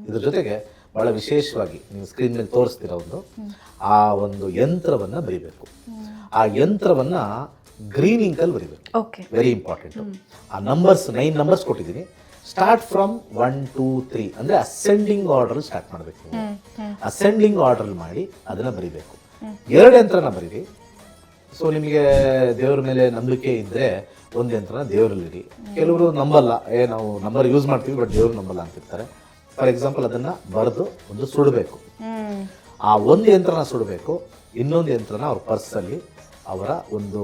ಇದ್ರ ಜೊತೆಗೆ ಬಹಳ ವಿಶೇಷವಾಗಿ ನೀವು ಸ್ಕ್ರೀನ್ ಮೇಲೆ ತೋರಿಸ್ತಿರೋ ಆ ಒಂದು ಯಂತ್ರವನ್ನ ಬರಿಬೇಕು. ಆ ಯಂತ್ರವನ್ನ ಗ್ರೀನ್ ಇಂಕಲ್ಲಿ ಬರಿಬೇಕು. Very important. ಆ ನಂಬರ್ಸ್ 9 ನಂಬರ್ಸ್ ಕೊಟ್ಟಿದ್ದೀನಿ. ಸ್ಟಾರ್ಟ್ ಫ್ರಮ್ 1 2 3 ಅಂದ್ರೆ ಅಸೆಂಡಿಂಗ್ ಆರ್ಡರ್ ಸ್ಟಾರ್ಟ್ ಮಾಡಬೇಕು. ಅಸೆಂಡಿಂಗ್ ಆರ್ಡರ್ ಮಾಡಿ ಅದನ್ನ ಬರಿಬೇಕು. 2 ಯಂತ್ರನ ಬರೀರಿ. ಸೊ ನಿಮಗೆ ದೇವ್ರ ಮೇಲೆ ನಂಬಿಕೆ ಇದ್ರೆ ಒಂದು ಯಂತ್ರನ ದೇವರಲ್ಲಿಡಿ. ಕೆಲವರು ನಂಬಲ್ಲ, ನಾವು ನಂಬರ್ ಯೂಸ್ ಮಾಡ್ತೀವಿ ಬಟ್ ದೇವ್ರು ನಂಬಲ್ಲ ಅಂತಿರ್ತಾರೆ. ಫಾರ್ ಎಕ್ಸಾಂಪಲ್ ಅದನ್ನ ಬರೆದು ಒಂದು ಸುಡಬೇಕು. ಆ ಒಂದು ಯಂತ್ರನ ಸುಡಬೇಕು, ಇನ್ನೊಂದು ಯಂತ್ರನ ಅವ್ರ ಪರ್ಸಲ್ಲಿ ಅವರ ಒಂದು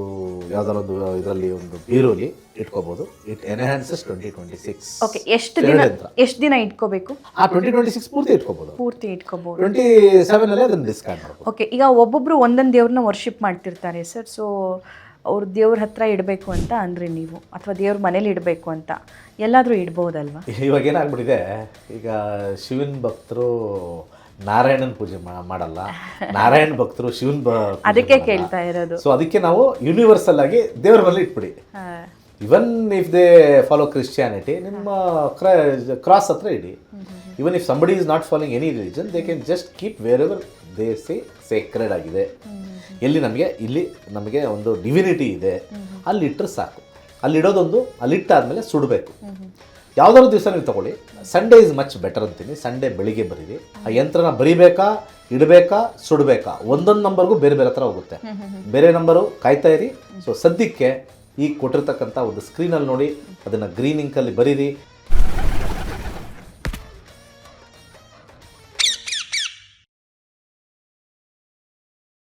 ಯಾವ್ದಾರ ಒಂದು ಇದರಲ್ಲಿ ಒಂದು ಬೀರೋಲಿ ಇಟ್ಕೋಬಹುದು. It enhances 2026. ಓಕೆ, ಎಷ್ಟು ದಿನ ಇಟ್ಕೋಬೇಕು? ಆ 2026 ಪೂರ್ತಿ ಇಟ್ಕೋಬಹುದು. 27 ಅಲ್ಲೇ ಅದನ್ನ ಡಿಸ್ಕಾರ್ಡ್ ಮಾಡಬಹುದು. ಓಕೆ, ಈಗ ಒಬ್ಬೊಬ್ರು ಒಂದೊಂದು ದೇವ್ರನ್ನ ವರ್ಷಿಪ್ ಮಾಡ್ತಿರ್ತಾರೆ ಸರ್. ಸೊ ಅವ್ರು ದೇವ್ರ ಹತ್ರ ಇಡಬೇಕು ಅಂತ ಅಂದ್ರೆ ನೀವು, ಅಥವಾ ದೇವ್ರ ಮನೇಲಿ ಇಡಬೇಕು ಅಂತ ಎಲ್ಲಾದ್ರೂ ಇಡ್ಬೋದಲ್ವಾ? ಇವಾಗ ಏನಾಗ್ಬಿಟ್ಟಿದೆ, ಈಗ ಶಿವನ್ ಭಕ್ತರು ನಾರಾಯಣನ್ ಪೂಜೆ ಮಾಡಲ್ಲ, ನಾರಾಯಣ ಭಕ್ತರು ಶಿವನ್ ಅದಕ್ಕೆ ಕೇಳ್ತಾ ಇರೋದು. ಸೊ ಅದಕ್ಕೆ ನಾವು ಯೂನಿವರ್ಸಲ್ ಆಗಿ ದೇವ್ರ ಮೇಲೆ ಇಟ್ಬಿಡಿ. Even if they follow Christianity, ನಿಮ್ಮ ಕ್ರಾಸ್ ಹತ್ರ ಇಡಿ. Even if somebody is not following any religion, they can just keep wherever they say sacred ಆಗಿದೆ. ಎಲ್ಲಿ ಇಲ್ಲಿ ನಮಗೆ ಒಂದು ಡಿವಿನಿಟಿ ಇದೆ, ಅಲ್ಲಿ ಇಟ್ಟರೆ ಸಾಕು. ಅಲ್ಲಿಡೋದೊಂದು, ಅಲ್ಲಿಟ್ಟಾದ್ಮೇಲೆ ಸುಡಬೇಕು. ಯಾವ್ದಾದ್ರು ದಿವಸ ನೀವು ತಗೊಳ್ಳಿ. ಸಂಡೇ ಇಸ್ ಮಚ್ ಬೆಟರ್ ಅಂತೀನಿ. ಸಂಡೇ ಬೆಳಿಗ್ಗೆ ಬರೀರಿ. ಆ ಯಂತ್ರನ ಬರಿಬೇಕಾ, ಇಡಬೇಕಾ, ಸುಡಬೇಕಾ, ಒಂದೊಂದು ನಂಬರ್ಗೂ ಬೇರೆ ಬೇರೆ ಥರ ಹೋಗುತ್ತೆ. ಬೇರೆ ನಂಬರು ಕಾಯ್ತಾ ಇರಿ. ಸೊ ಸದ್ಯಕ್ಕೆ ಈಗ ಕೊಟ್ಟಿರ್ತಕ್ಕಂಥ ಒಂದು ಸ್ಕ್ರೀನಲ್ಲಿ ನೋಡಿ, ಅದನ್ನು ಗ್ರೀನ್ ಇಂಕಲ್ಲಿ ಬರೀರಿ.